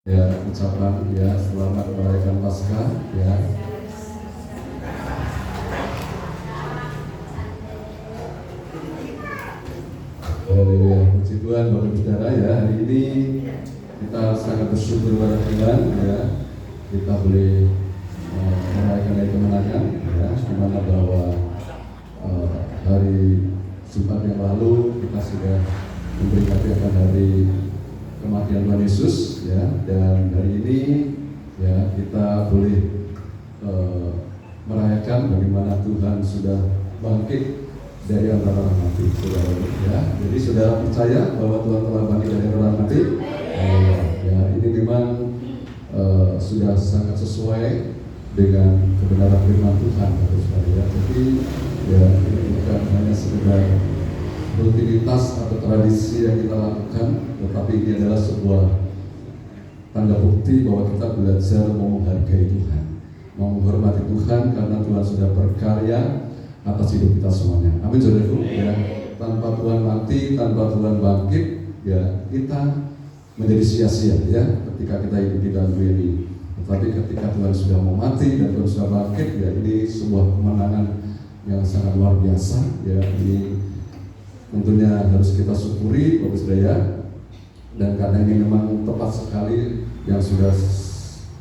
Ya, ucapan ya selamat merayakan Paskah ya. Haleluya, puji Tuhan Bapak Saudara ya. Hari ini kita sangat bersyukur kepada Tuhan ya. Kita boleh merayakan hari kemenangan ya, di mana bahwa hari Jumat yang lalu kita sudah memperingati akan hari kematian Tuhan Yesus ya, dan hari ini ya kita boleh merayakan bagaimana Tuhan sudah bangkit dari antara orang mati, saudara ya. Jadi saudara percaya bahwa Tuhan telah bangkit dari antara orang mati? Ya, ini memang sudah sangat sesuai dengan kebenaran firman Tuhan, saudara ya. Jadi ya, ini bukan hanya sekedar rutinitas atau tradisi yang kita lakukan, tetapi ini adalah sebuah tanda bukti bahwa kita belajar mau menghargai Tuhan, mau menghormati Tuhan, karena Tuhan sudah berkarya atas hidup kita semuanya. Amin, saudaraku ya. Tanpa Tuhan mati, tanpa Tuhan bangkit, ya kita menjadi sia-sia ya ketika kita hidup di dalam dunia ini. Tetapi ketika Tuhan sudah mau mati dan Tuhan sudah bangkit, ya ini sebuah kemenangan yang sangat luar biasa ya. Ini tentunya harus kita syukuri Bapak Saudara, dan karena ini memang tepat sekali yang sudah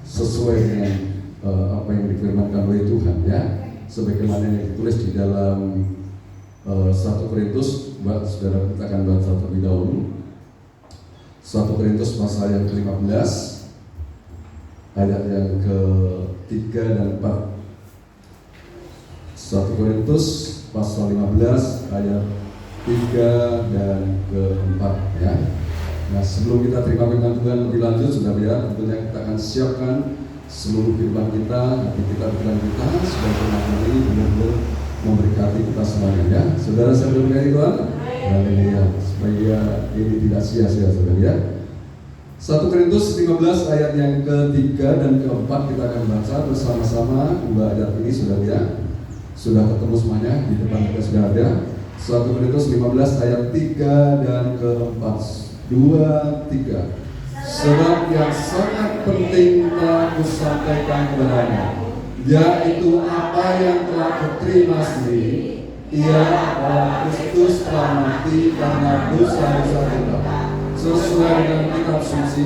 sesuai dengan apa yang difirmankan oleh Tuhan ya, sebagaimana yang ditulis di dalam 1 Korintus. Saudara, kita akan baca terlebih dahulu 1 Korintus pasal yang ke-15 ayat yang ke-3 dan 4. 1 Korintus pasal 15 ayat 3 dan ke-4 ya. Nah, sebelum kita terima firman Tuhan lebih lanjut, saudara ya, tentunya kita akan siapkan seluruh firman kita, hati kita, pikiran kita, supaya firman ini benar-benar memberkati kita semuanya ya. Saudara, saya berkati Tuhan, haleluya, supaya ini tidak sia-sia, saudara ya. 1 Korintus 15 ayat yang ke-3 dan ke-4 kita akan baca bersama-sama dua ayat ini, saudara ya. Sudah ketemu semuanya, di depan kita sudah ada 1 Korintus 15 ayat 3 dan ke-4. 2, 3. Sebab yang sangat penting telah kusampaikan kepadanya, yaitu apa yang telah kuterima sendiri, ialah bahwa Kristus telah mati karena dosa-dosa kita, sesuai dengan kitab suci,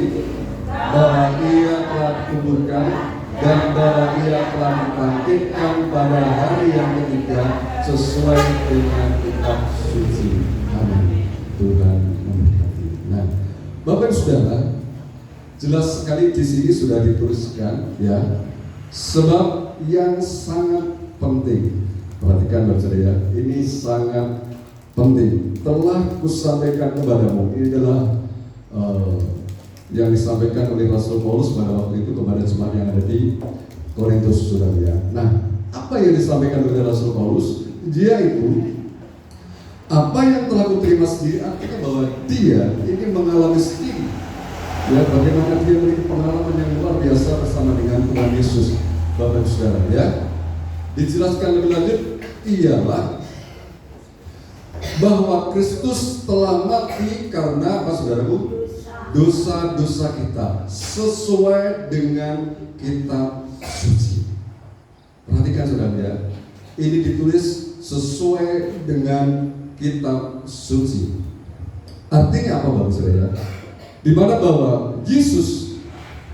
bahwa Ia telah dikuburkan, dan bahwa Ia telah dibangkitkan pada hari yang ketiga, sesuai dengan kitab suci. Amin. Tuhan memberkati. Nah, Bapak Saudara, jelas sekali di sini sudah dituliskan ya, sebab yang sangat penting. Perhatikan Bapak Saudara ya, ini sangat penting. Telah kusampaikan kepadamu. Ini adalah yang disampaikan oleh Rasul Paulus pada waktu itu kepada jemaat yang ada di Korintus, saudara ya. Nah, apa yang disampaikan oleh Rasul Paulus? Dia itu apa yang telah kuterima sendiri, artinya bahwa dia ini mengalami sendiri ya, bagaimana dia memiliki pengalaman yang luar biasa bersama dengan Tuhan Yesus. Bapak saudara ya, dijelaskan lebih lanjut ialah bahwa Kristus telah mati karena apa, saudaraku? Dosa-dosa kita, sesuai dengan kitab suci. Perhatikan saudara ya, ini ditulis sesuai dengan kitab suci. Artinya apa Bapak saudara? Di mana bahwa Yesus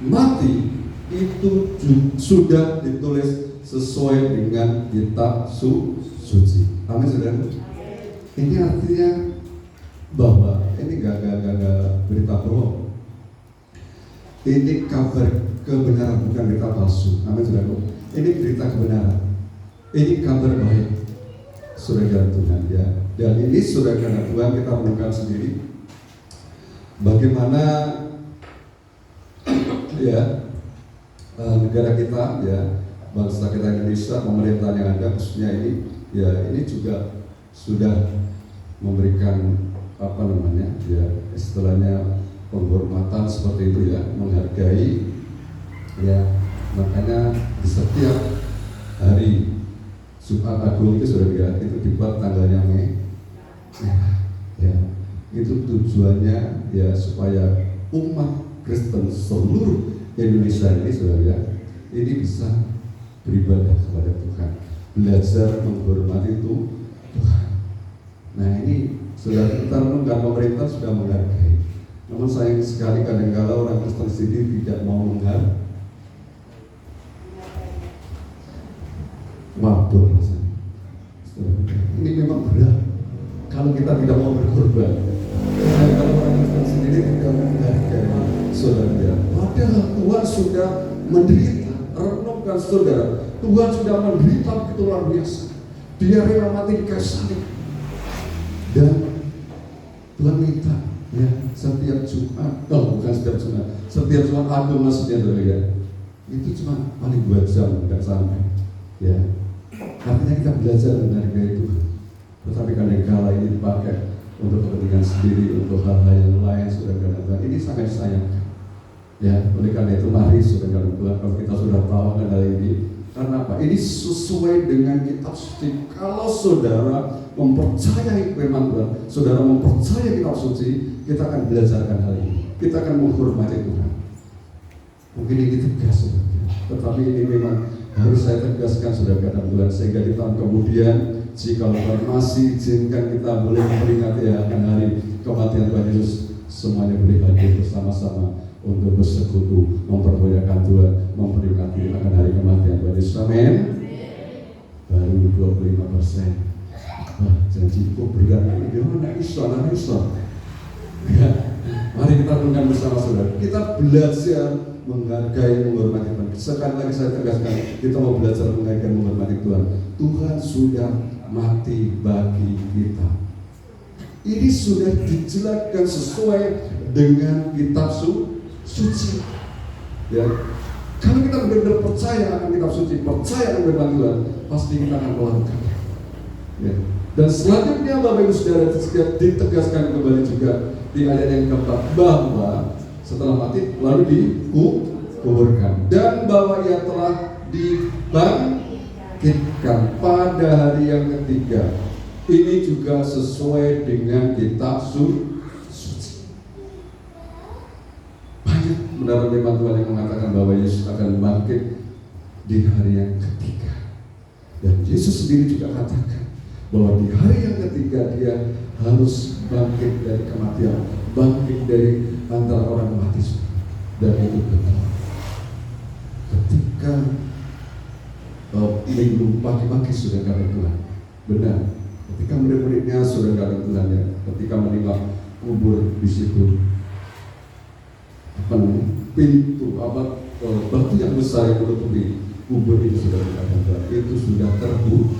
mati itu sudah ditulis sesuai dengan kitab suci. Amin saudara. Ini artinya bahwa ini gak berita bohong. Ini kabar kebenaran, bukan berita palsu. Amin saudara. Ini berita kebenaran. Ini kabar baik, saudara Tuhan ya. Dan ini saudara Tuhan, kita menemukan sendiri bagaimana ya negara kita ya, bangsa kita Indonesia, pemerintahan yang ada khususnya ini ya, ini juga sudah memberikan apa namanya ya, istilahnya penghormatan seperti itu ya, menghargai ya. Makanya di setiap hari Jumat Agung itu sudah ya, itu dibuat tanggalnya Mei ya, itu tujuannya ya supaya umat Kristen seluruh Indonesia ini, saudara, ini bisa beribadah kepada Tuhan, belajar menghormati Tuhan. Nah ini sudah kita renungkan, pemerintah sudah menghargai. Namun sayang sekali kadang-kala orang Kristen sendiri tidak mau menghargai. Waduh rasanya. Ini memang berat kalau kita tidak mau berkorban. Kalau orang Kristen sendiri tidak menghargai saudara. Padahal Tuhan sudah menderita. Renungkan saudara, Tuhan sudah menderita begitu luar biasa. Dia rela mati di kayu salib. Dan Tuhan minta, ya, setiap Jumat, bukan setiap Jumat, setiap Jumat Agung maksudnya, ya, itu cuma paling 2 jam tidak sampai, ya. Artinya kita belajar menghargai Tuhan. Tetapi kadang-kala ini dipakai untuk kepentingan sendiri, untuk hal-hal yang lain, saudara Tuhan. Ini sangat disayangkan. Ya, oleh karena itu mari saudara Tuhan, kalau kita sudah tahu akan hal ini, karena apa? Ini sesuai dengan kitab suci. Kalau saudara mempercayai firman Tuhan, saudara mempercayai kitab suci, kita akan belajarkan hal ini. Kita akan menghormati Tuhan. Mungkin ini tegas, saudara. Tetapi ini memang harus saya tegaskan, saudara Tuhan, sehingga di tahun kemudian, jika Tuhan masih izinkan kita boleh memperingati akan hari kematian Tuhan Yesus, semuanya boleh hadir bersama-sama untuk bersekutu, mempermuliakan Tuhan, memperingati akan hari kematian Tuhan Yesus. Amin. Baru 25%. Wah, janji kok berat ini. Gimana iso? Ya, mari kita renungkan bersama saudara. Kita belajar menghargai, menghormati Tuhan. Sekali lagi saya tegaskan, kita mau belajar menghargai, menghormati Tuhan. Tuhan sudah mati bagi kita. Ini sudah dijelaskan sesuai dengan kitab suci. Ya, kalau kita benar-benar percaya akan kitab suci, percaya akan firman Tuhan, pasti kita akan melakukan. Ya. Dan selanjutnya Bapak Ibu Saudara, ditegaskan kembali juga di ayat yang keempat, bahwa setelah mati lalu dikuburkan, dan bahwa ia telah dibangkitkan pada hari yang ketiga. Ini juga sesuai dengan kitab suci. Banyak mendapat firman Tuhan yang mengatakan bahwa Yesus akan bangkit di hari yang ketiga. Dan Yesus sendiri juga katakan bahwa di hari yang ketiga dia harus bangkit dari kematian, bangkit dari antara orang mati. Dan itu betul. Ketika minggu pagi-pagi sudah kata Tuhan, benar. Ketika murid-muridnya sudah kata Tuhan, ya, ketika meninggal kubur di situ, pintu batu yang besar yang menutupi kubur itu sudah dikatakan Tuhan, itu sudah terbuka.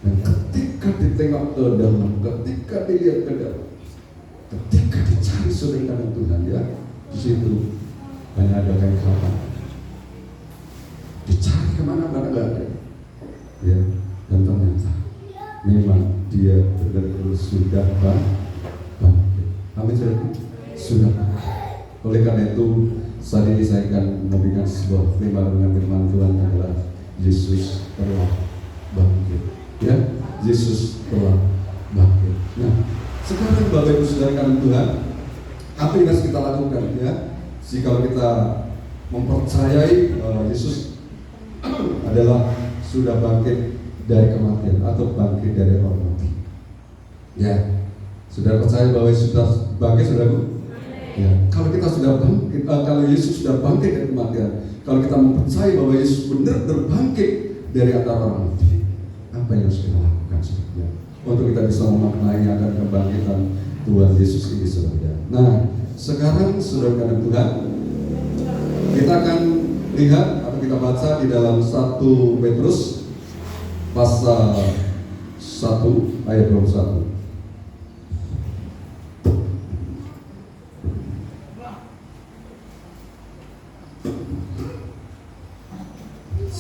Dan ketika ditengok ke dalam, ketika dilihat ke dalam, ketika dicari saudara Tuhan, ya, di situ hanya ada kain kafan. Dicari kemana-mana nggak ada, ya, dan ternyata memang dia benar-benar sudah bangkit. Amin, sudah. Oleh karena itu saat ini saya akan memberikan sebuah firman dengan firman Tuhan adalah Yesus telah bangkit. Ya, Yesus telah bangkit. Nah, sekarang Bapak Ibu Saudara Tuhan, apa yang harus kita lakukan, ya? Jika kita mempercayai Yesus adalah sudah bangkit dari kematian atau bangkit dari orang mati, ya, sudah percaya bahwa Yesus sudah bangkit, saudaraku? Ya, kalau kita sudah bangkit, kalau Yesus sudah bangkit dari kematian, kalau kita mempercayai bahwa Yesus benar-benar bangkit dari antara orang mati, apa yang harus kita lakukan, saudara? Untuk kita bisa memaknai akan kebangkitan Tuhan Yesus ini, saudara. Nah, sekarang saudara Tuhan, kita akan lihat atau kita baca di dalam 1 Petrus pasal 1 ayat 21.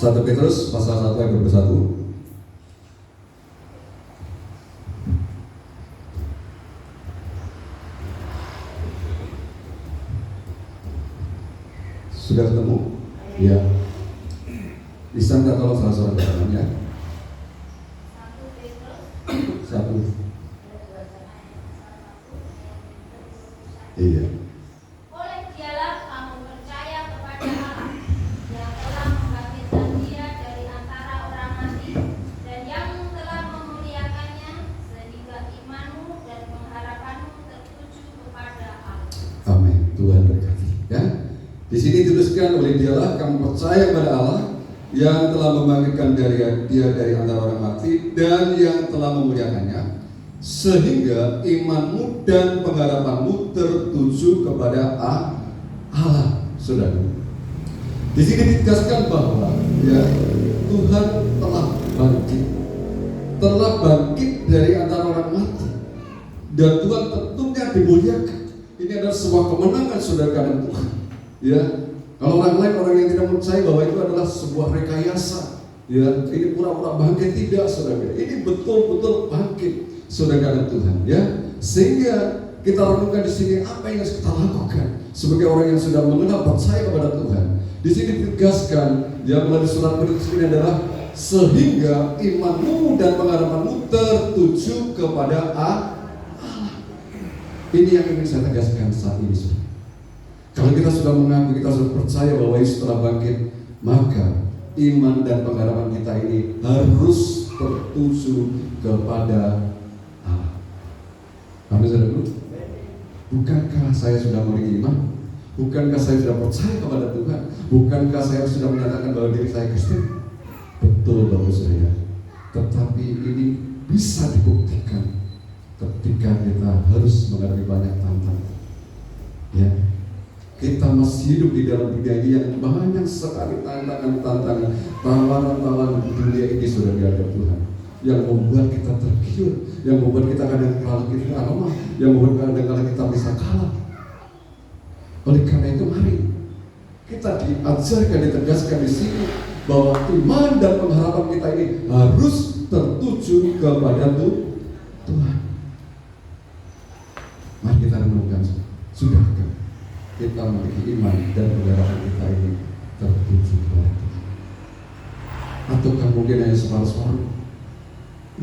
1 Petrus pasal 1 ayat 21. Sudah ketemu? Ya. Bisa minta tolong salah seorang teman, ya. 1. Iya. dituliskan oleh Dialah kamu percaya kepada Allah yang telah membangkitkan dia dari antara orang mati dan yang telah memuliakannya, sehingga imanmu dan pengharapanmu tertuju kepada Allah. Saudara, di sini ditegaskan bahwa ya Tuhan telah bangkit dari antara orang mati, dan Tuhan tentunya dimuliakan. Ini adalah sebuah kemenangan saudara karena Tuhan. Ya, kalau orang lain, orang yang tidak percaya bahwa itu adalah sebuah rekayasa, ya ini pura-pura bangkit, tidak saudara. Ini betul-betul bangkit saudara karena Tuhan. Ya, sehingga kita renungkan di sini apa yang harus kita lakukan sebagai orang yang sudah mengenal percaya kepada Tuhan. Di sini ditegaskan yang melalui surat Petrus ini adalah sehingga imanmu dan pengharapanmu tertuju kepada Allah. Ini yang ingin saya tegaskan saat ini. Kalau kita sudah mengaku, kita sudah percaya bahwa Yesus telah bangkit, maka iman dan pengharapan kita ini harus tertuju kepada Allah. Amin saudara. Bukankah saya sudah memiliki iman? Bukankah saya sudah percaya kepada Tuhan? Bukankah saya sudah menyatakan bahwa diri saya Kristen? Betul Bapak saya. Tetapi ini bisa dibuktikan ketika kita harus menghadapi banyak tantangan. Ya, kita masih hidup di dalam dunia ini yang banyak sekali tantangan-tantangan, tawaran-tawaran dunia ini sudah dihadap Tuhan, yang membuat kita tergiur, yang membuat kita kadang-kadang kita lemah, yang membuat kadang-kadang kita bisa kalah. Oleh karena itu mari kita diajarkan, ditegaskan di sini bahwa iman dan pengharapan kita ini harus tertuju kepada Tuhan. Mari kita renungkan, sudahkah kita memiliki iman dan pengharapan kita ini tertuju kepada Tuhan? Ataukah mungkin hanya separuh-separuh?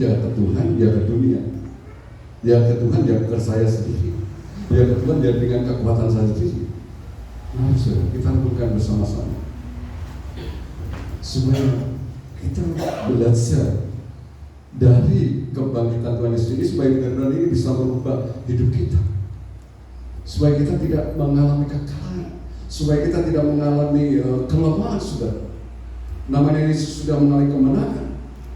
Ya ke Tuhan, ya ke dunia, ya ke Tuhan, ya ke saya sendiri, ya ke Tuhan, ya dengan kekuatan saya sendiri. Mari saudara, kita renungkan bersama-sama supaya kita belajar dari kebangkitan Tuhan Yesus ini, supaya benar-benar ini bisa merubah hidup kita, supaya kita tidak mengalami kekalahan, supaya kita tidak mengalami kelemahan. Saudara, namanya Yesus sudah mengalami kemenangan,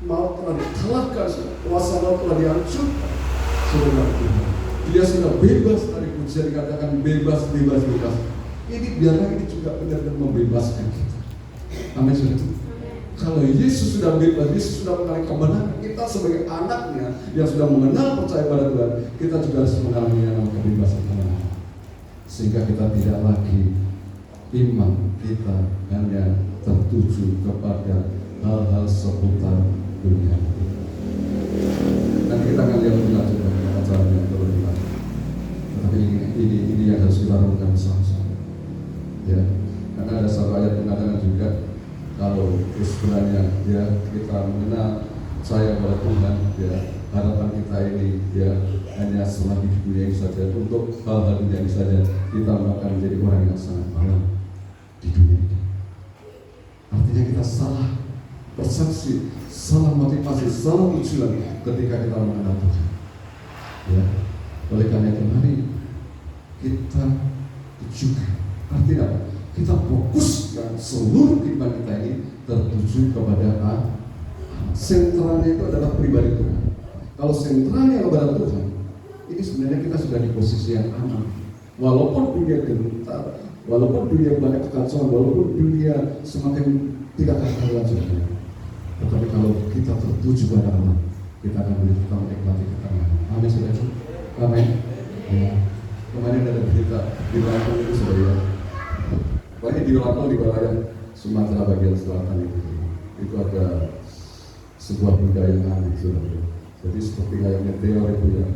maut telah dikalahkan, kuasa maut telah dihancurkan. Saudara, dia sudah bebas dari pujian, dikatakan bebas. Ini biarlah ini juga benar-benar membebaskan kita. Amin saudara. Kalau Yesus sudah bebas, Yesus sudah mengalami kemenangan, kita sebagai anaknya yang sudah mengenal percaya pada Tuhan, kita juga harus mengalami yang namanya kebebasan kemenangan, sehingga kita tidak lagi iman kita hanya tertuju kepada hal-hal seputar dunia. Nanti kita akan lihat lebih lanjut dari acaranya lebih lanjut. Tetapi ini yang harus kita lakukan bersama-sama. Ya, karena ada satu ayat mengatakan juga, kalau istilahnya ya kita mengenal saya kepada Tuhan, ya harapan kita ini ya hanya selagi di dunia ini saja, untuk hal-hal dunia ini saja kita akan menjadi orang yang sangat malam di dunia ini. Artinya kita salah persepsi, salah motivasi, salah tujuan ketika kita mengenal Tuhan. Ya, oleh karena itu mari kita tujukan. Artinya apa? Kita fokuskan seluruh iman kita ini tertuju kepada Allah. Sentralnya itu adalah pribadi Tuhan. Kalau sentralnya kepada Tuhan, ini sebenarnya kita sudah di posisi yang aman. Walaupun dunia gentar, walaupun dunia banyak kekacauan, walaupun dunia semakin tidak karuan sebenarnya. Tetapi kalau kita tertuju pada Allah, kita akan menikmati ketenangan. Amin saudara. Amin. Ya. Kemarin ada berita di Lampung itu saudara. Pokoknya di Lampung, di wilayah Sumatera bagian selatan itu ada sebuah budaya yang aneh saudara. Jadi seperti kayak meteor itu ya,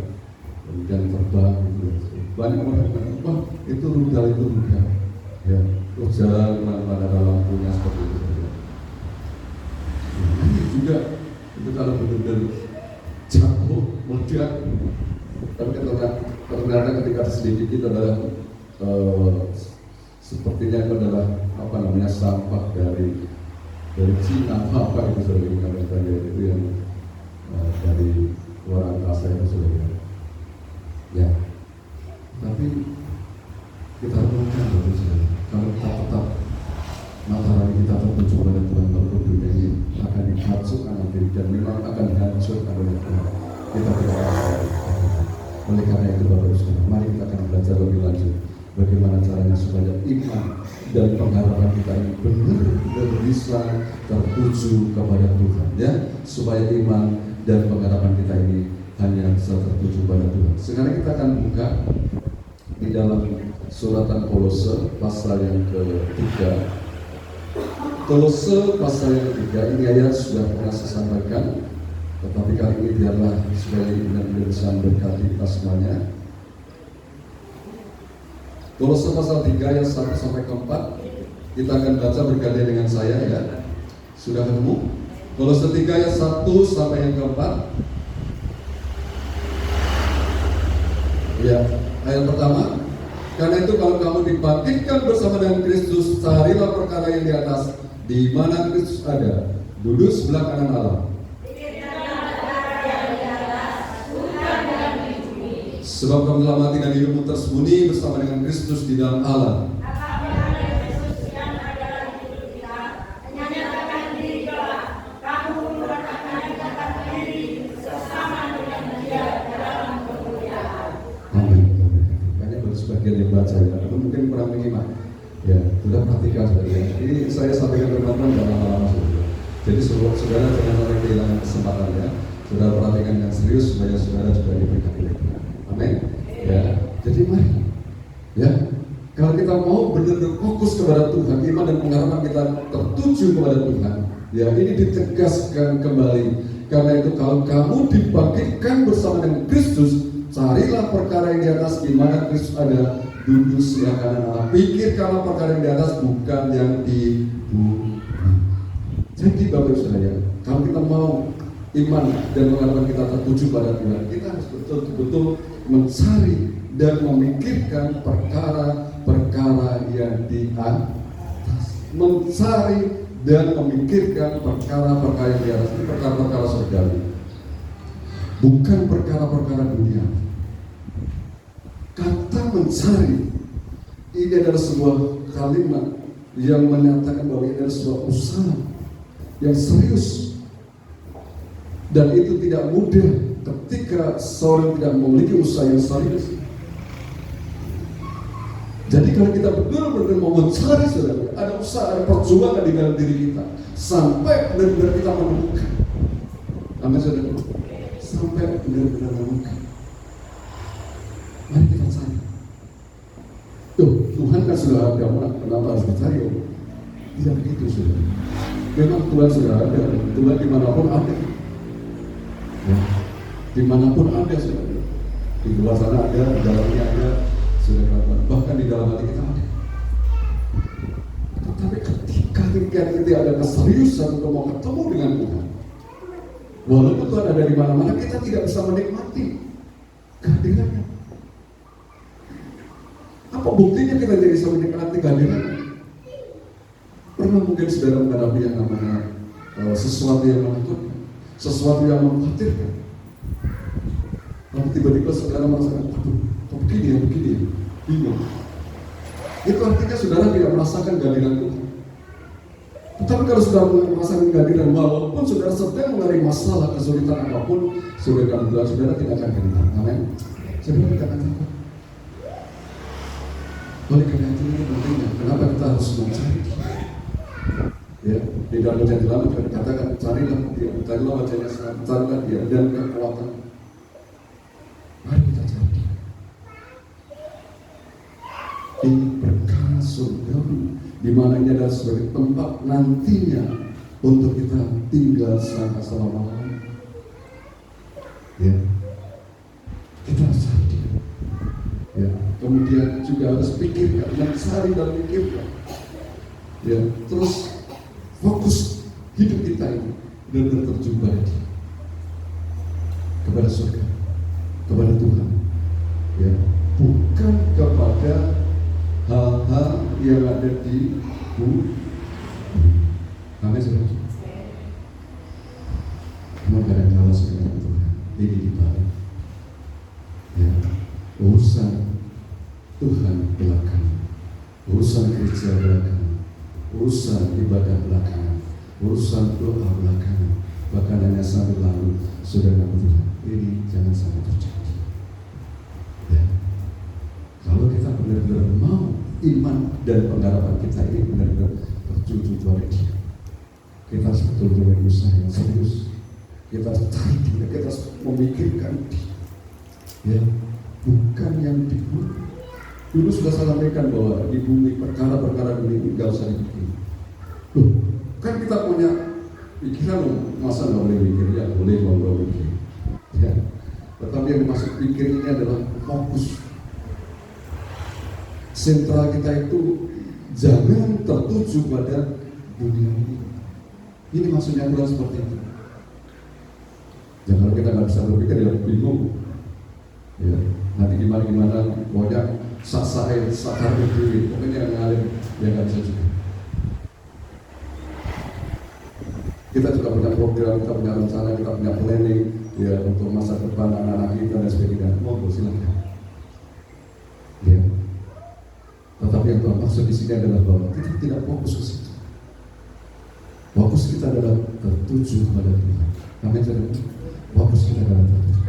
kemudian terbang gitu. Banyak orang bilang, wah itu rudal, ya, terus jalan kemana-mana dalam lampunya seperti itu. Ini juga itu kalau benar-benar jauh meledak, tapi ternyata ketika diselidiki itu adalah sepertinya itu adalah sampah dari Cina, apa itu saudara, itu yang dari luar angkasa itu saudara. Ya, tapi kita renungkan kalau kita tetap dihancurkan nanti dan memang akan dihancurkan oleh Tuhan. Kita berdoa. Oleh karena itu Bapak Ibu Saudara, mari kita akan belajar lebih lanjut bagaimana caranya supaya iman dan pengharapan kita ini benar-benar bisa tertuju kepada Tuhan, ya, supaya iman dan pengharapan kita ini hanya bisa tertuju pada Tuhan. Sekarang kita akan buka di dalam suratan Kolose pasal yang ketiga. Kolose pasal yang ketiga, ini ayat sudah pernah saya sampaikan, tetapi kali ini biarlah supaya benar-benar bisa memberkati kita semuanya. Kolose pasal 3 ayat 1 sampai 4. Kita akan baca bergantian dengan saya, ya. Sudah ketemu? Kolose 3 ayat 1 sampai yang keempat. Ya, ayat pertama. Karena itu kalau kamu dibangkitkan bersama dengan Kristus, carilah perkara yang di atas, di mana Kristus ada, duduk sebelah kanan Allah. Sebab kamu telah mati dan hidupmu tersembunyi bersama dengan Kristus di dalam Allah. Amin. Banyak baru sebagian yang baca, ya, atau mungkin kurang menyimak. Ya, sudah perhatikan saudara. Ini saya sampaikan teman-teman dalam lama-lama saudara. Jadi saudara jangan sampai kehilangan kesempatan, ya. Saudara perhatikan dengan serius supaya saudara juga diberkati. Amin. Ya, jadi mari, ya, kalau kita mau benar-benar fokus kepada Tuhan, iman dan pengharapan kita tertuju kepada Tuhan, ya, ini ditegaskan kembali. Karena itu kalau kamu dibangkitkan bersama dengan Kristus, carilah perkara yang di atas, di mana Kristus ada, duduk sebelah kanan Allah. Pikirkanlah perkara yang di atas, bukan yang di bumi. Jadi Bapak Ibu Saudara, kalau kita mau iman dan pengharapan kita tertuju pada Tuhan, kita harus betul-betul mencari dan memikirkan perkara-perkara yang di atas. Mencari dan memikirkan perkara-perkara yang di atas, ini perkara-perkara surgawi, bukan perkara-perkara dunia. Kata mencari ini adalah sebuah kalimat yang menyatakan bahwa ini adalah sebuah usaha yang serius. Dan itu tidak mudah ketika seorang tidak memiliki usaha yang serius. Jadi kalau kita benar-benar mau mencari, saudara, ada usaha, ada perjuangan di dalam diri kita sampai benar-benar kita menemukan. Amin, saudara. Sampai benar-benar menemukan. Mari kita cari. Tuhan kan sudah ada, kenapa harus dicari? Tidak begitu, saudara. Memang Tuhan sudah ada, Tuhan dimanapun ada. Ya, dimanapun ada, saudara. Di luar sana ada, di dalamnya ada, saudara. Bahkan di dalam hati kita ada. Tetapi ketika kita ada keseriusan untuk mau ketemu dengan Tuhan, walaupun Tuhan ada di mana-mana, kita tidak bisa menikmati kehadirannya. Apa buktinya kita tidak bisa menikmati kehadirannya? Pernah mungkin saudara menghadapi yang namanya sesuatu yang menakutkan, sesuatu yang mengkhawatirkan, lalu tiba-tiba saudara merasakan, kok begini ya, bingung. Itu artinya saudara tidak merasakan kehadiran Tuhan. Tetapi kalau saudara merasakan kehadiran, walaupun saudara sedang mengalami masalah, kesulitan apapun, saudara tidak akan gentar. Amin. Saudara tidak akan takut. Oleh karena itu ini pentingnya, kenapa kita harus mencari? Ya, di dalam Perjanjian Lama dikatakan carilah dia, carilah wajahnya, carilah dia dan kekuatan. Mari kita cari. Ini perkara surgawi, di mana ini adalah sebagai tempat nantinya untuk kita tinggal selama-lamanya. Ya, kita harus cari. Ya, kemudian juga harus pikirkan, mencari dan pikirkan. Ya, terus fokus hidup kita ini benar-benar terjun kepada surga, kepada Tuhan. Ya, bukan kepada hal-hal yang ada di bumi. Amin, saudara. Namun kadang-kadang sebenarnya Tuhan ini dibalik. Ya, urusan Tuhan belakang, urusan gereja belakang, urusan ibadah belakangan. urusan doa belakangan, bahkan hanya sambil lalu. Saudara Tuhan, ini jangan sampai terjadi. Ya. Kalau kita benar-benar mau iman dan pengharapan kita ini benar-benar tertuju pada Dia, kita harus betul-betul berusaha yang serius. Kita harus cari Dia, kita harus memikirkan Dia. Ya, bukan yang di bumi. Dulu sudah saya sampaikan bahwa di bumi perkara-perkara ini nggak usah dipikirin. Loh, kan kita punya pikiran, masa nggak boleh mikir? Ya boleh, nggak mikir. Ya, tetapi yang dimaksud pikir ini adalah fokus. Sentral kita itu jangan tertuju pada dunia ini. Ini maksudnya Tuhan seperti itu. Jangan kita nggak bisa berpikir, ya bingung. Ya, nanti gimana pokoknya saksain, sakar berdiri, pokoknya yang ngalir, ya nggak bisa juga. Kita juga punya program, kita punya rencana, kita punya planning, ya untuk masa depan anak-anak kita dan sebagainya. Monggo silakan. Ya. Tetapi yang Tuhan maksud di sini adalah bahwa kita tidak fokus ke situ. Fokus kita adalah tertuju kepada Tuhan. Amin. Fokus kita adalah tertuju.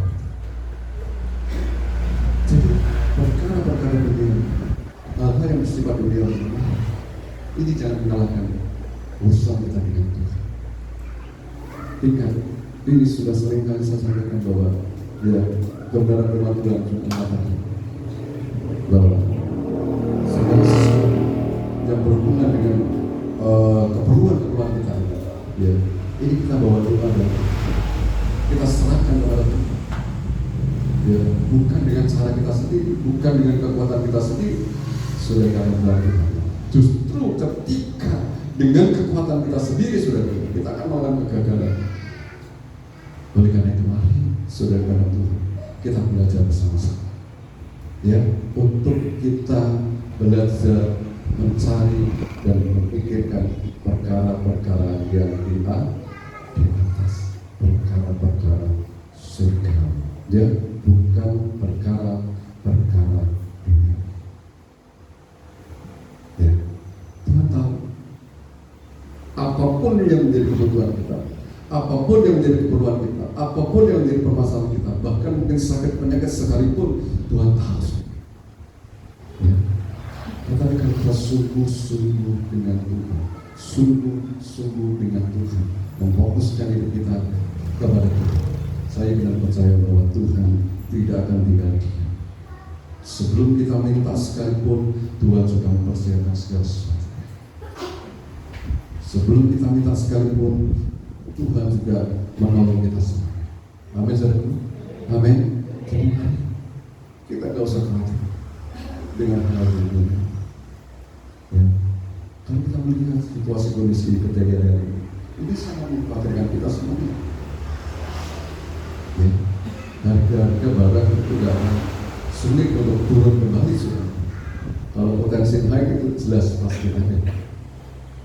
Jadi perkara-perkara dunia, hal-hal yang bersifat dunia ini jangan menyalahkan urusan kita dengan Tuhan. Ingat, ini sudah sering kali saya sampaikan bahwa ya kebenaran firman Tuhan mengatakan bahwa segala sesuatu yang berhubungan dengan keperluan kita, ya ini kita bawa doa dan kita serahkan kepada Tuhan. Ya, bukan dengan cara kita sendiri, bukan dengan kekuatan kita sendiri. Sudah kalian melakukan. Justru ketika dengan kekuatan kita sendiri, saudara, kita akan mengalami kegagalan. Oleh karena itu, mari saudara Tuhan, kita belajar bersama-sama. Ya, untuk kita belajar mencari dan memikirkan perkara-perkara yang di atas, perkara-perkara surga. Ya, bukan perkara-perkara dunia. Ya, Tuhan tahu apapun yang menjadi kebutuhan kita, apapun yang menjadi keperluan kita, apapun yang menjadi permasalahan kita, bahkan mungkin sakit penyakit sekalipun, Tuhan tahu. Ya. Tetapi kalau kita sungguh-sungguh dengan Tuhan, sungguh-sungguh dengan Tuhan, memfokuskan hidup kita kepada Tuhan, saya benar percaya bahwa Tuhan tidak akan tinggal diam. Sebelum kita minta sekalipun, Tuhan sudah mempersiapkan segala sesuatu. Sebelum kita minta sekalipun, Tuhan juga menolong kita semua. Amin, saudara. Amin. Jadi kita tidak usah khawatir dengan hal ini. Ya. Kalau kita melihat situasi kondisi kejadian ini sangat mengkhawatirkan kita semuanya. Ya. Harga barang itu tidak sulit untuk turun kembali, saudara. Kalau potensi naik itu jelas pasti ada.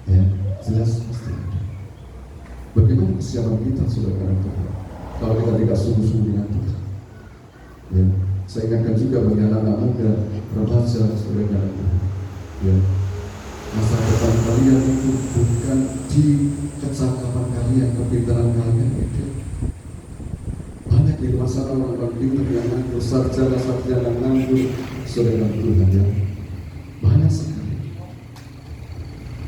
Ya, jelas pasti ada. Bagaimana kesiapan kita, saudara, kalau kita tidak sungguh-sungguh dengan Tuhan? Ya, saya ingatkan juga bagi anak-anak muda, remaja, saudara, ya, masa depan kalian itu bukan di kecakapan kalian, kepintaran kalian, itu. Banyak di luar sana orang-orang pintar yang nganggur, sarjana-sarjana yang nganggur, saudara Tuhan, ya, banyak sekali.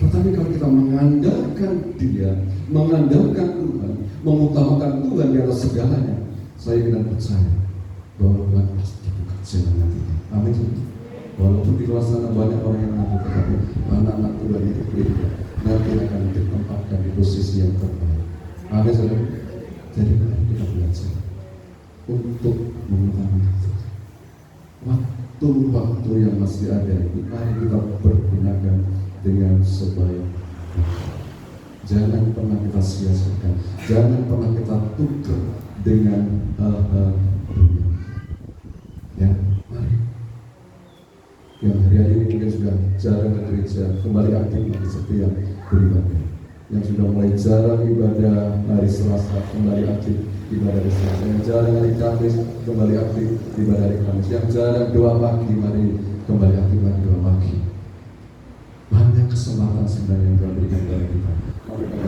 Tetapi kalau kita mengandalkan Dia, mengandalkan Tuhan, mengutamakan Tuhan di atas segalanya, saya benar percaya bahwa Tuhan pasti buka jalan nantinya. Amin. Walaupun di luar sana banyak orang yang nganggur, tetapi anak-anak Tuhan itu nanti akan ditempatkan di posisi yang terbaik. Amin, saudara. Jadi mari kita belajar untuk mengutamakan Tuhan. Waktu-waktu yang masih ada ini, mari kita pergunakan dengan sebaik-baiknya. Jangan pernah kita sia-siakan, jangan pernah kita tukar dengan hal-hal dunia. Ya, mari. Yang hari-hari ini mungkin sudah jarang ke gereja, kembali aktif lagi setiap beribadah. Yang sudah mulai jarang ibadah hari Selasa, kembali aktif ibadah hari Selasa. Yang jarang hari Kamis, kembali aktif ibadah hari Kamis. Yang jarang doa pagi, mari kembali aktif lagi doa pagi. Banyak kesempatan sebenarnya yang Tuhan berikan kepada kita.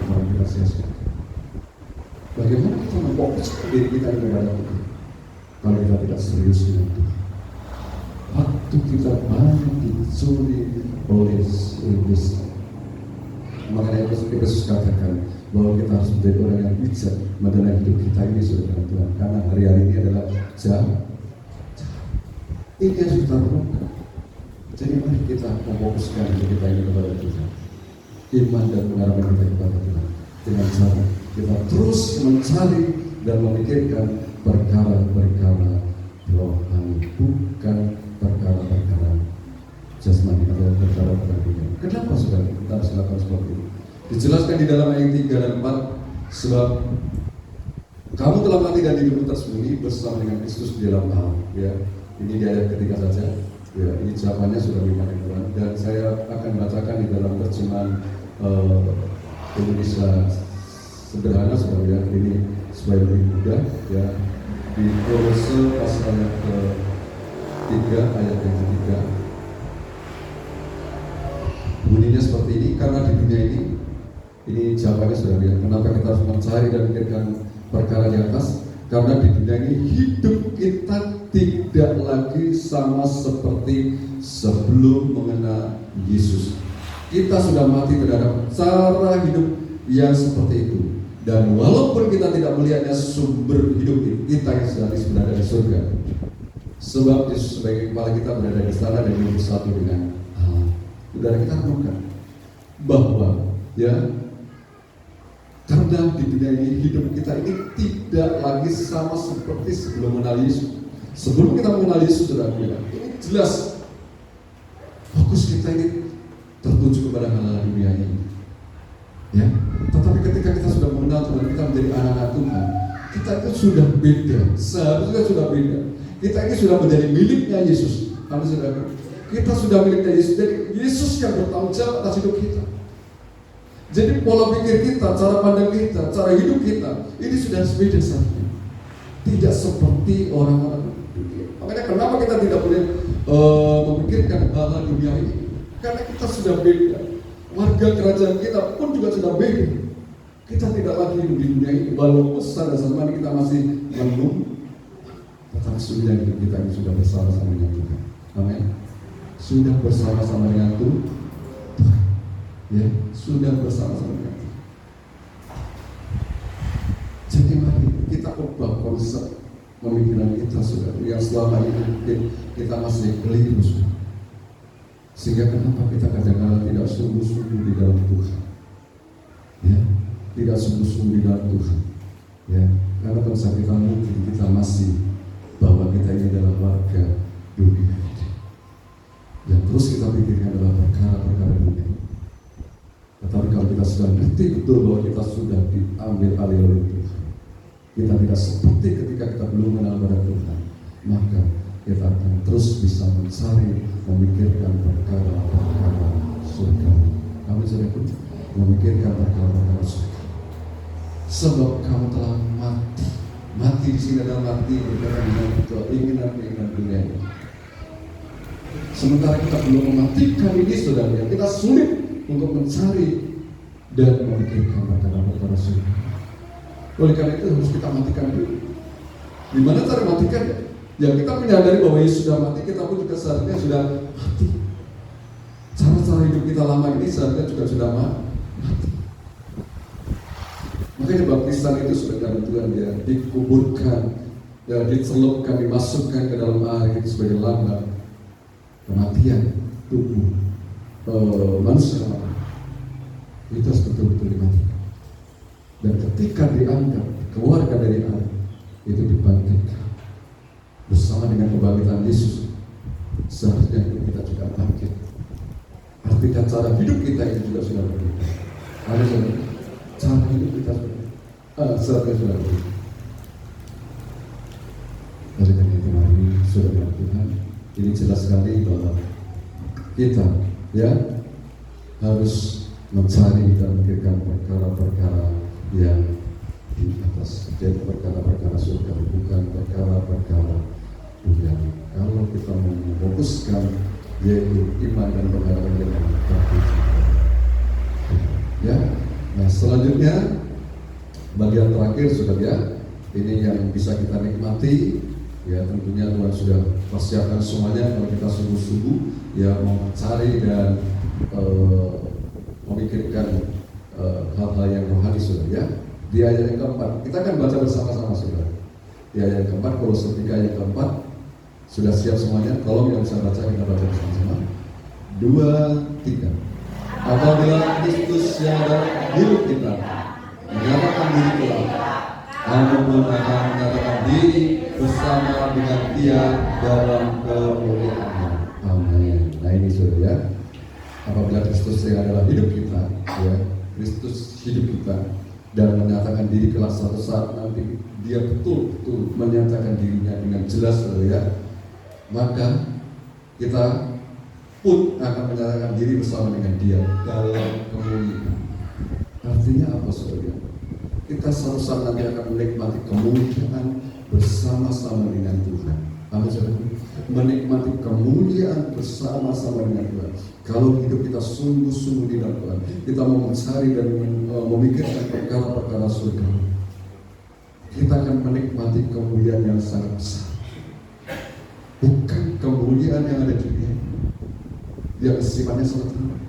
Mari kita sia-siakan. Bagaimana kita memfokuskan diri kita kepada Tuhan kalau kita tidak serius dengan Tuhan? Waktu kita banyak dicuri oleh iblis. Makanya Yesus katakan bahwa kita harus menjadi orang yang bijak mengenai hidup kita ini sudah dengan Tuhan. Karena hari-hari ini adalah jahat. Ini yang kita renungkan. Jadi mari kita memfokuskan diri kita ini kepada Tuhan. Iman dan pengharapan kita kepada Tuhan. Dengan cara kita terus mencari dan memikirkan perkara-perkara rohani, bukan perkara-perkara jasmani atau perkara-perkara dunia. Kenapa saudara kita harus melakukan seperti itu? Dijelaskan di dalam ayat 3 dan 4, sebab kamu telah mati dan hidupmu tersembunyi bersama dengan Kristus di dalam Allah. Ya, ini di ayat ketiga saja. Ya, ini jawabannya sudah dimakan Tuhan. Dan saya akan bacakan di dalam terjemahan Indonesia sederhana, saudara ya. Ini supaya lebih mudah. Ya, di Kolose pasal yang ke-3 ayat yang ketiga. Bunyinya seperti ini, karena di dunia ini jawabannya sudah lihat. Kenapa kita harus mencari dan memikirkan perkara di atas? Karena di dunia ini hidup kita tidak lagi sama seperti sebelum mengenal Yesus. Kita sudah mati terhadap cara hidup yang seperti itu. Dan walaupun kita tidak melihatnya sumber hidup kita yang berada di surga, sebab Yesus sebagai kepala kita berada di sana dan hidup bersatu dengan Allah. Saudara, kita renungkan bahwa ya, karena di dunia ini hidup kita ini tidak lagi sama seperti sebelum mengenal Yesus. Sebelum kita mengenal Yesus, saudara, ini jelas fokus kita ini tertuju kepada hal-hal dunia ini. Ya, tetapi ketika kita sudah mengenal Tuhan, kita menjadi anak-anak Tuhan, kita itu sudah beda. Seharusnya sudah beda. Kita ini sudah menjadi miliknya Yesus. Kami sudah, kita sudah miliknya Yesus. Jadi Yesus yang bertanggung jawab atas hidup kita. Jadi pola pikir kita, cara pandang kita, cara hidup kita ini sudah beda saja. Tidak seperti orang-orang dunia. Makanya kenapa kita tidak boleh memikirkan hal-hal dunia ini? Karena kita sudah beda. Warga kerajaan kita pun juga sudah beda. Kita tidak lagi hidup di dunia ini. Walaupun secara jasmani kita masih menunggu, tetapi sudah hidup kita ini sudah bersama-sama dengan Tuhan. Amin. Sudah bersama-sama dengan Tuhan. Ya, sudah bersama-sama dengan Tuhan. Jadi mari kita ubah konsep pemikiran kita, saudara, yang selama ini mungkin kita masih keliru, saudara. Sehingga kenapa kita kadang-kadang tidak sungguh-sungguh di dalam Tuhan, ya, tidak sungguh-sungguh di dalam Tuhan, ya, karena bangsa kita mungkin kita masih bahwa kita ini adalah warga dunia ini. Yang terus kita pikirkan adalah perkara-perkara dunia. Tetapi kalau kita sudah ngerti betul bahwa kita sudah diambil alih oleh Tuhan, kita tidak seperti ketika kita belum mengenal pada Tuhan, maka kita akan terus bisa mencari, memikirkan perkara-perkara surga. Kami sudah memikirkan perkara-perkara surga. Sebab kamu telah mati. Mati di sini adalah mati berkaitan dengan keinginan-keinginan dunia. Sementara kita belum mematikan ini, saudara, kita sulit untuk mencari dan memikirkan perkara-perkara surga. Oleh karena itu harus kita matikan dulu. Gimana cara matikan? Ya, kita menyadari bahwa Yesus sudah mati, kita pun juga seharusnya sudah mati. Cara-cara hidup kita lama ini seharusnya juga sudah mati. Makanya baptisan itu sudah dalam Tuhan, ya, dikuburkan, ya, dicelupkan, dimasukkan ke dalam air itu sebagai lambang kematian tubuh manusia. Itu harus betul-betul dimatikan. Dan ketika diangkat, keluarga dari air, itu dibangkitkan bersama dengan kebangkitan Yesus. Seharusnya kita juga bangkit. Artinya cara hidup kita itu juga sudah berbeda. Cara hidup kita seharusnya sudah berbeda. Oleh karena itu mari saudara Tuhan, ini jelas sekali bahwa kita, ya, harus mencari dan memikirkan perkara-perkara yang di atas, jadi perkara-perkara surga, bukan perkara-perkara dunia. Kalau kita memfokuskan yaitu iman dan pengharapan yang Selanjutnya bagian terakhir saudara ya, ini yang bisa kita nikmati ya, tentunya Tuhan sudah persiapkan semuanya kalau kita sungguh-sungguh ya mencari dan memikirkan hal-hal yang rohani saudara ya. Di ayat yang keempat, kita akan baca bersama-sama saudara. Di ayat yang keempat, Kolose 3 ayat keempat, sudah siap semuanya? Tolong yang bisa baca, kita baca bersama-sama. 2, 3. Apabila Kristus yang ada hidup kita menyatakan diri kelak, kamu pun akan menyatakan diri bersama dengan Dia dalam kemuliaan. Amin. Nah ini saudara ya, apabila Kristus yang adalah hidup kita, ya Kristus hidup kita dan menyatakan diri kelak suatu saat nanti Dia betul-betul menyatakan dirinya dengan jelas saudara ya, maka kita pun akan menyatakan diri bersama dengan Dia dalam kemuliaan. Artinya apa saudara? Kita suatu saat nanti akan menikmati kemuliaan bersama-sama dengan Tuhan. Amin saudara. Menikmati kemuliaan bersama-sama dengan Tuhan. Kalau hidup kita sungguh-sungguh di dalam Tuhan, kita mau mencari dan memikirkan perkara-perkara surga, kita akan menikmati kemuliaan yang sangat besar. Bukan kemuliaan yang ada di dunia, yang sifatnya sangat rendah.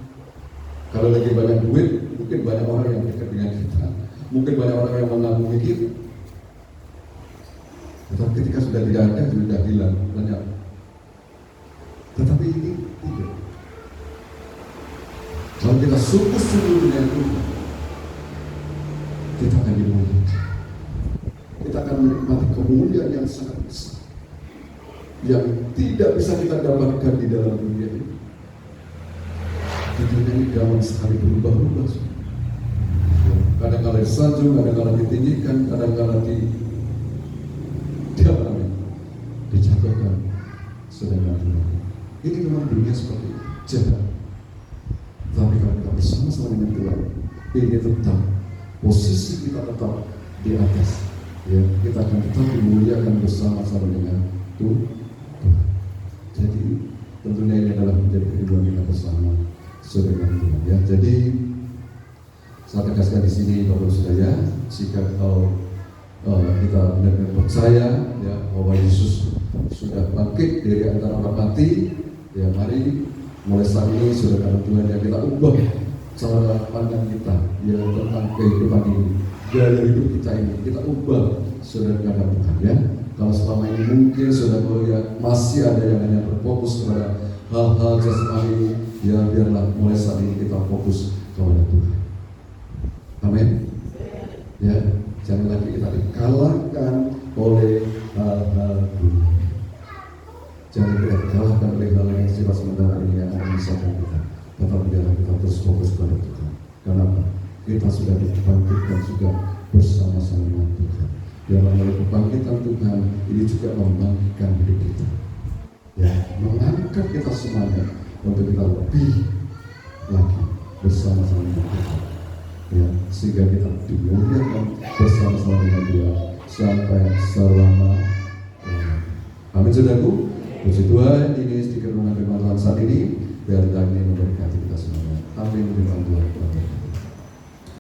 Kalau lagi banyak duit, mungkin banyak orang yang dekat dengan kita, mungkin banyak orang yang mengagumi kita. Tetapi ketika sudah tidak ada, sudah hilang banyak. Tetapi ini tidak. Kalau kita sungguh-sungguh dengan Tuhan, kita akan dimuliakan. Kita akan menikmati kemuliaan yang sangat besar, yang tidak bisa kita dapatkan di dalam dunia ini. Dunia ini gampang sekali berubah-ubah. Kadang-kadang disanjung, kadang-kadang ditinggikan, kadang-kadang dijatuhkan. Sedangkan ini memang dunia seperti itu, jahat. Tapi kalau kita bersama-sama dengan Tuhan, ini tetap posisi kita tetap di atas. Ya, kita akan tetap dimuliakan bersama-sama dengan Tuhan. Jadi tentunya ini adalah menjadi kerinduan kita bersama dengan Tuhan. Ya, jadi saya tegaskan di sini Bapak Saudara, jika kita benar-benar percaya ya bahwa Yesus sudah bangkit dari antara orang mati, ya mari mulai saat ini saudara Tuhan yang kita ubah cara pandang kita ya tentang kehidupan ini, gaya hidup kita ini kita ubah saudara Tuhan ya. Kalau selama ini mungkin saudara ya masih ada yang hanya berfokus kepada hal-hal jasmani, ya biarlah mulai saat ini kita fokus kepada Tuhan. Amin. Ya, jangan lagi kita dikalahkan oleh hal-hal dunia. Jangan kita dikalahkan oleh hal yang sifat sementara ini yang akan menyesatkan kita. Tetapi biarlah kita terus fokus kepada Tuhan. Kenapa? Kita sudah dibangkitkan juga bersama-sama dengan Tuhan. Biarlah melalui kebangkitan Tuhan ini juga membangkitkan hidup kita. Ya, mengangkat kita semuanya untuk kita lebih lagi bersama-sama dengan Tuhan. Ya, sehingga kita dimuliakan bersama-sama dengan Dia sampai selama. Amin saudaraku. Puji Tuhan, ini sedikit renungan firman Tuhan saat ini. Biar Tuhan ini memberkati kita semuanya. Amin firman Tuhan.